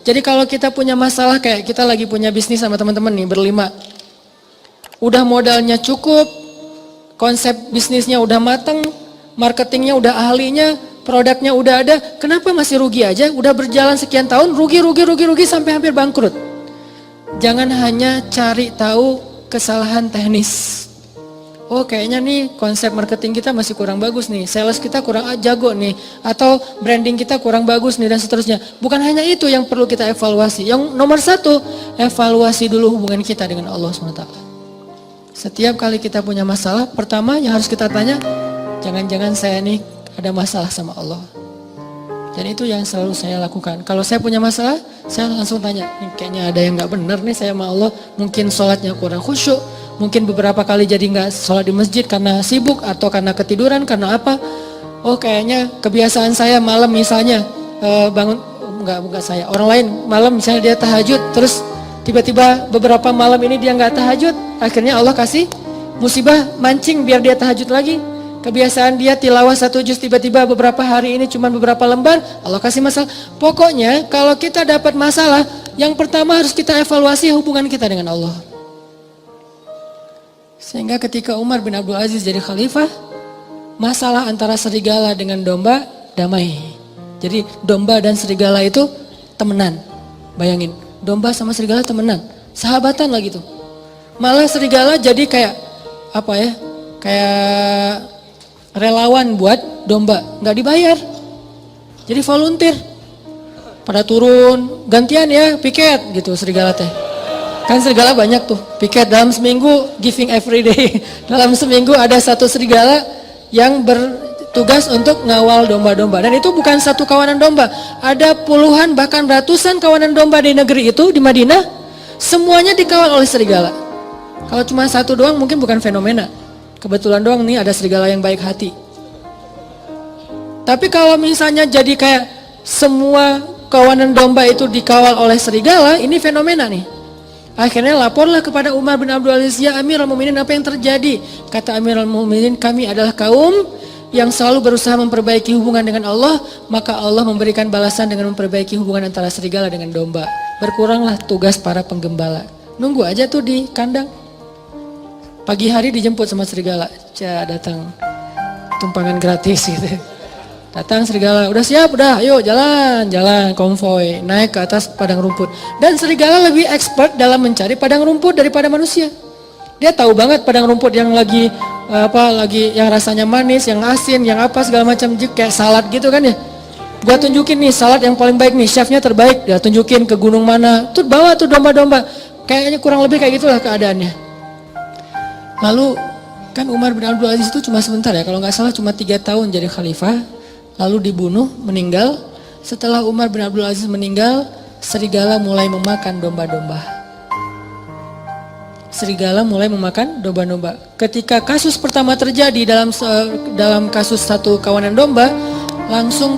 Jadi kalau kita punya masalah kayak kita lagi punya bisnis sama teman-teman nih berlima. Udah modalnya cukup, konsep bisnisnya udah mateng, marketingnya udah ahlinya, produknya udah ada. Kenapa masih rugi aja? Udah berjalan sekian tahun rugi sampai hampir bangkrut. Jangan hanya cari tahu kesalahan teknis. Oh kayaknya nih konsep marketing kita masih kurang bagus nih, sales kita kurang jago nih, atau branding kita kurang bagus nih dan seterusnya. Bukan hanya itu yang perlu kita evaluasi. Yang nomor satu, evaluasi dulu hubungan kita dengan Allah SWT. Setiap kali kita punya masalah, pertama yang harus kita tanya, jangan-jangan saya nih ada masalah sama Allah. Dan itu yang selalu saya lakukan. Kalau saya punya masalah, saya langsung tanya, nih kayaknya ada yang gak benar nih saya sama Allah. Mungkin sholatnya kurang khusyuk, mungkin beberapa kali jadi gak sholat di masjid karena sibuk atau karena ketiduran, karena apa. Oh kayaknya kebiasaan saya malam misalnya bangun, enggak saya, orang lain malam misalnya dia tahajud, terus tiba-tiba beberapa malam ini dia gak tahajud, akhirnya Allah kasih musibah mancing biar dia tahajud lagi. Kebiasaan dia tilawah 1 juz, tiba-tiba beberapa hari ini cuma beberapa lembar, Allah kasih masalah. Pokoknya kalau kita dapat masalah, yang pertama harus kita evaluasi hubungan kita dengan Allah. Sehingga ketika Umar bin Abdul Aziz jadi khalifah, masalah antara serigala dengan domba damai. Jadi domba dan serigala itu temenan. Bayangin, domba sama serigala temenan, sahabatan lagi tuh. Malah serigala jadi kayak apa ya? Kayak relawan buat domba, nggak dibayar. Jadi volunteer. Pada turun, gantian ya, piket gitu serigala teh. Kan serigala banyak tuh, piket dalam seminggu, giving every day. Dalam seminggu ada 1 serigala yang bertugas untuk ngawal domba-domba. Dan itu bukan satu kawanan domba, ada puluhan bahkan ratusan kawanan domba di negeri itu, di Madinah. Semuanya dikawal oleh serigala. Kalau cuma 1 doang mungkin bukan fenomena. Kebetulan doang nih ada serigala yang baik hati. Tapi kalau misalnya jadi kayak semua kawanan domba itu dikawal oleh serigala, ini fenomena nih. Akhirnya laporlah kepada Umar bin Abdul Aziz, ya Amirul Mukminin, apa yang terjadi? Kata Amirul Mukminin, kami adalah kaum yang selalu berusaha memperbaiki hubungan dengan Allah, maka Allah memberikan balasan dengan memperbaiki hubungan antara serigala dengan domba. Berkuranglah tugas para penggembala. Nunggu aja tuh di kandang. Pagi hari dijemput sama serigala, datang tumpangan gratis gitu. Datang serigala, udah siap, udah, ayo jalan, konvoy, naik ke atas padang rumput. Dan serigala lebih expert dalam mencari padang rumput daripada manusia. Dia tahu banget padang rumput yang lagi yang rasanya manis, yang asin, yang apa segala macam, kayak salad gitu kan ya. Gua tunjukin nih salad yang paling baik nih, chefnya terbaik, dia tunjukin ke gunung mana, tuh bawa tuh domba-domba. Kayaknya kurang lebih kayak gitulah keadaannya. Lalu kan Umar bin Abdul Aziz itu cuma sebentar ya, kalau nggak salah cuma 3 tahun jadi khalifah, lalu dibunuh, meninggal. Setelah Umar bin Abdul Aziz meninggal, serigala mulai memakan domba-domba. Serigala mulai memakan domba-domba. Ketika kasus pertama terjadi dalam kasus 1 kawanan domba, langsung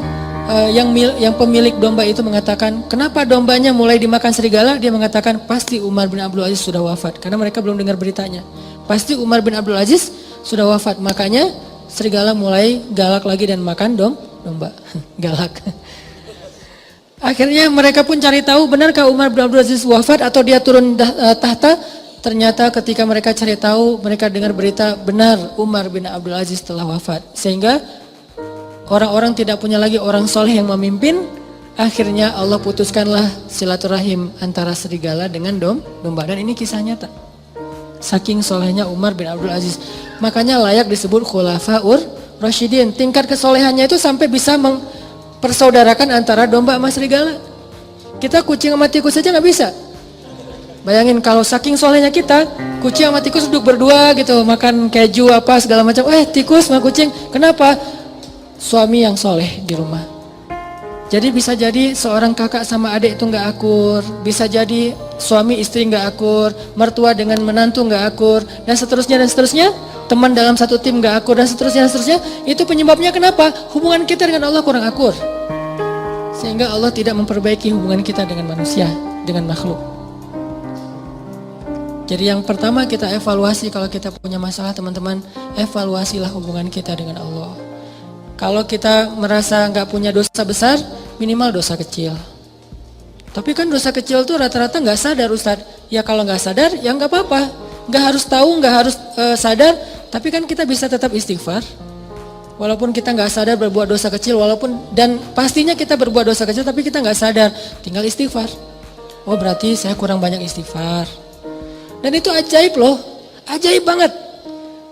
yang pemilik domba itu mengatakan, kenapa dombanya mulai dimakan serigala? Dia mengatakan pasti Umar bin Abdul Aziz sudah wafat, karena mereka belum dengar beritanya. Pasti Umar bin Abdul Aziz sudah wafat, makanya serigala mulai galak lagi dan makan domba. Galak. Akhirnya mereka pun cari tahu, benarkah Umar bin Abdul Aziz wafat atau dia turun tahta? Ternyata ketika mereka cari tahu, mereka dengar berita, benar Umar bin Abdul Aziz telah wafat. Sehingga orang-orang tidak punya lagi orang soleh yang memimpin. Akhirnya Allah putuskanlah silaturahim antara serigala dengan domba. Dan ini kisah nyata. Saking solehnya Umar bin Abdul Aziz. Makanya layak disebut khulafaur rasyidin. Tingkat kesolehannya itu sampai bisa mempersaudarakan antara domba sama serigala. Kita kucing sama tikus saja nggak bisa. Bayangin kalau saking solehnya kita, kucing sama tikus duduk berdua gitu, makan keju apa segala macam. Tikus sama kucing, kenapa? Suami yang soleh di rumah. Jadi bisa jadi seorang kakak sama adik itu nggak akur, bisa jadi suami istri nggak akur, mertua dengan menantu nggak akur, dan seterusnya. Teman dalam satu tim nggak akur, dan seterusnya. Itu penyebabnya kenapa? Hubungan kita dengan Allah kurang akur, sehingga Allah tidak memperbaiki hubungan kita dengan manusia, dengan makhluk. Jadi yang pertama kita evaluasi kalau kita punya masalah, teman-teman, evaluasilah hubungan kita dengan Allah. Kalau kita merasa nggak punya dosa besar, minimal dosa kecil. Tapi kan dosa kecil tuh rata-rata nggak sadar Ustaz. Ya kalau nggak sadar ya nggak apa-apa. Nggak harus tahu, nggak harus sadar. Tapi kan kita bisa tetap istighfar. Walaupun kita nggak sadar berbuat dosa kecil, dan pastinya kita berbuat dosa kecil tapi kita nggak sadar. Tinggal istighfar. Oh berarti saya kurang banyak istighfar. Dan itu ajaib loh. Ajaib banget.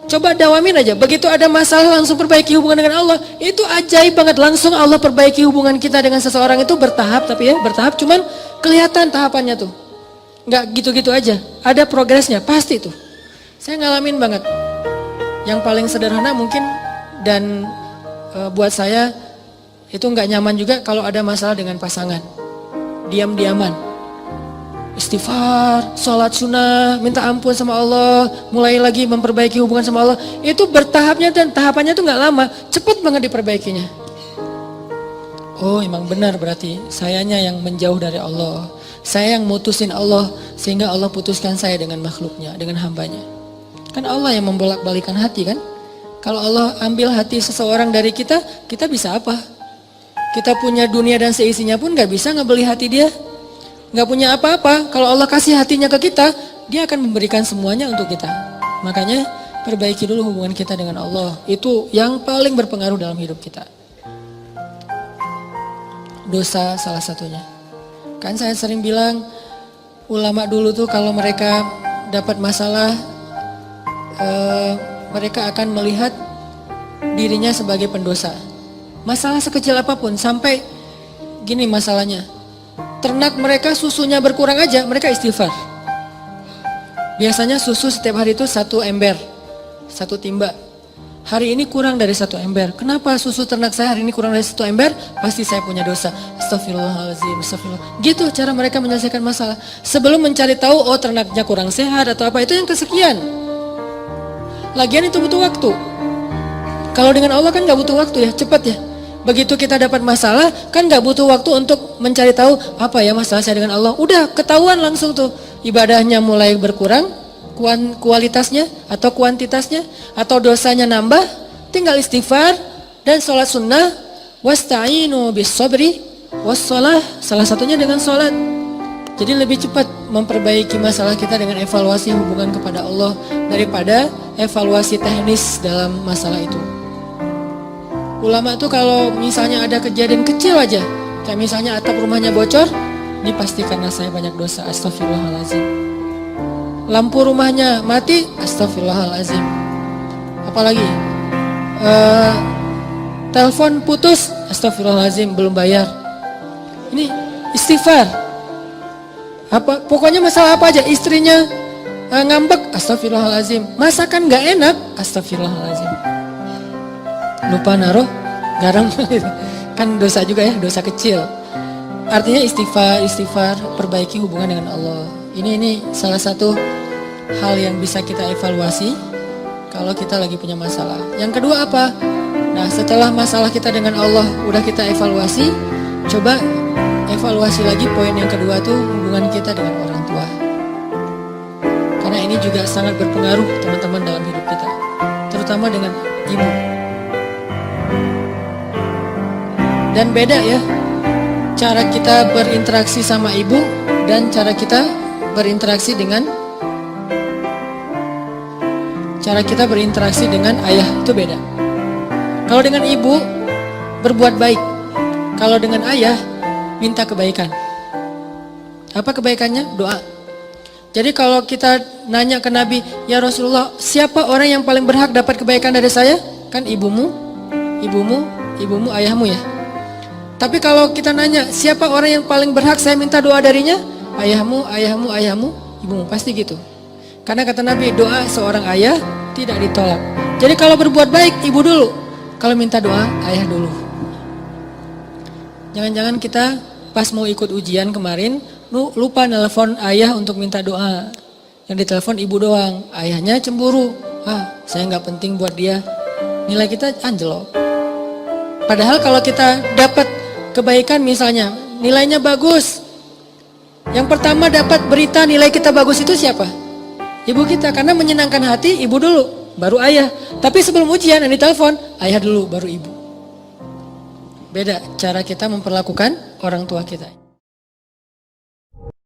Coba dawamin aja, begitu ada masalah langsung perbaiki hubungan dengan Allah. Itu ajaib banget, langsung Allah perbaiki hubungan kita dengan seseorang itu bertahap. Tapi ya bertahap, cuman kelihatan tahapannya tuh. Nggak gitu-gitu aja, ada progresnya, pasti tuh. Saya ngalamin banget. Yang paling sederhana mungkin, dan buat saya itu nggak nyaman juga kalau ada masalah dengan pasangan. Diam-diaman. Istighfar, sholat sunnah, minta ampun sama Allah, mulai lagi memperbaiki hubungan sama Allah. Itu bertahapnya dan tahapannya itu nggak lama, cepet banget diperbaikinya. Oh emang benar berarti sayanya yang menjauh dari Allah. Saya yang mutusin Allah sehingga Allah putuskan saya dengan makhluknya, dengan hambanya. Kan Allah yang membolak-balikan hati kan. Kalau Allah ambil hati seseorang dari kita, kita bisa apa? Kita punya dunia dan seisinya pun nggak bisa ngebeli hati dia. Nggak punya apa-apa, kalau Allah kasih hatinya ke kita, dia akan memberikan semuanya untuk kita. Makanya perbaiki dulu hubungan kita dengan Allah. Itu yang paling berpengaruh dalam hidup kita. Dosa salah satunya. Kan saya sering bilang, ulama dulu tuh kalau mereka dapat masalah, mereka akan melihat dirinya sebagai pendosa. Masalah sekecil apapun, sampai gini masalahnya. Ternak mereka susunya berkurang aja, mereka istighfar. Biasanya susu setiap hari itu 1 ember, 1 timba. Hari ini kurang dari 1 ember. Kenapa susu ternak saya hari ini kurang dari 1 ember? Pasti saya punya dosa. Astagfirullahaladzim, astagfirullah. Gitu cara mereka menyelesaikan masalah. Sebelum mencari tahu, oh ternaknya kurang sehat atau apa, itu yang kesekian. Lagian itu butuh waktu. Kalau dengan Allah kan gak butuh waktu ya, cepat ya. Begitu kita dapat masalah, kan gak butuh waktu untuk mencari tahu apa ya masalah saya dengan Allah. Udah ketahuan langsung tuh, ibadahnya mulai berkurang, kualitasnya atau kuantitasnya, atau dosanya nambah, tinggal istighfar dan sholat sunnah. Wasta'inu bis sabri wassalah, salah satunya dengan sholat. Jadi lebih cepat memperbaiki masalah kita dengan evaluasi hubungan kepada Allah daripada evaluasi teknis dalam masalah itu. Ulama tuh kalau misalnya ada kejadian kecil aja, kayak misalnya atap rumahnya bocor, ini pasti karena saya banyak dosa, astagfirullahaladzim. Lampu rumahnya mati, astagfirullahaladzim. Apalagi telepon putus, astagfirullahaladzim, belum bayar. Ini istighfar. Pokoknya masalah apa aja, istrinya ngambek, astagfirullahaladzim. Masakan gak enak, astagfirullahaladzim. Lupa naruh garam, kan dosa juga ya, dosa kecil. Artinya istighfar, perbaiki hubungan dengan Allah. Ini salah satu hal yang bisa kita evaluasi kalau kita lagi punya masalah. Yang kedua apa? Nah setelah masalah kita dengan Allah udah kita evaluasi, coba evaluasi lagi poin yang kedua tuh hubungan kita dengan orang tua. Karena ini juga sangat berpengaruh teman-teman dalam hidup kita, terutama dengan ibu. Dan beda ya cara kita berinteraksi sama ibu dan cara kita berinteraksi dengan ayah, itu beda. Kalau dengan ibu berbuat baik, kalau dengan ayah minta kebaikan. Apa kebaikannya? Doa. Jadi kalau kita nanya ke Nabi, ya Rasulullah, siapa orang yang paling berhak dapat kebaikan dari saya? Kan ibumu, ayahmu ya. Tapi kalau kita nanya, siapa orang yang paling berhak saya minta doa darinya? Ayahmu, ibumu, pasti gitu. Karena kata Nabi, doa seorang ayah tidak ditolak. Jadi kalau berbuat baik, ibu dulu. Kalau minta doa, ayah dulu. Jangan-jangan kita pas mau ikut ujian kemarin, lupa nelpon ayah untuk minta doa. Yang ditelepon ibu doang, ayahnya cemburu. Saya gak penting buat dia. Nilai kita anjlok. Padahal kalau kita dapat kebaikan misalnya, nilainya bagus. Yang pertama dapat berita nilai kita bagus itu siapa? Ibu kita, karena menyenangkan hati ibu dulu, baru ayah. Tapi sebelum ujian yang ditelepon, ayah dulu, baru ibu. Beda cara kita memperlakukan orang tua kita.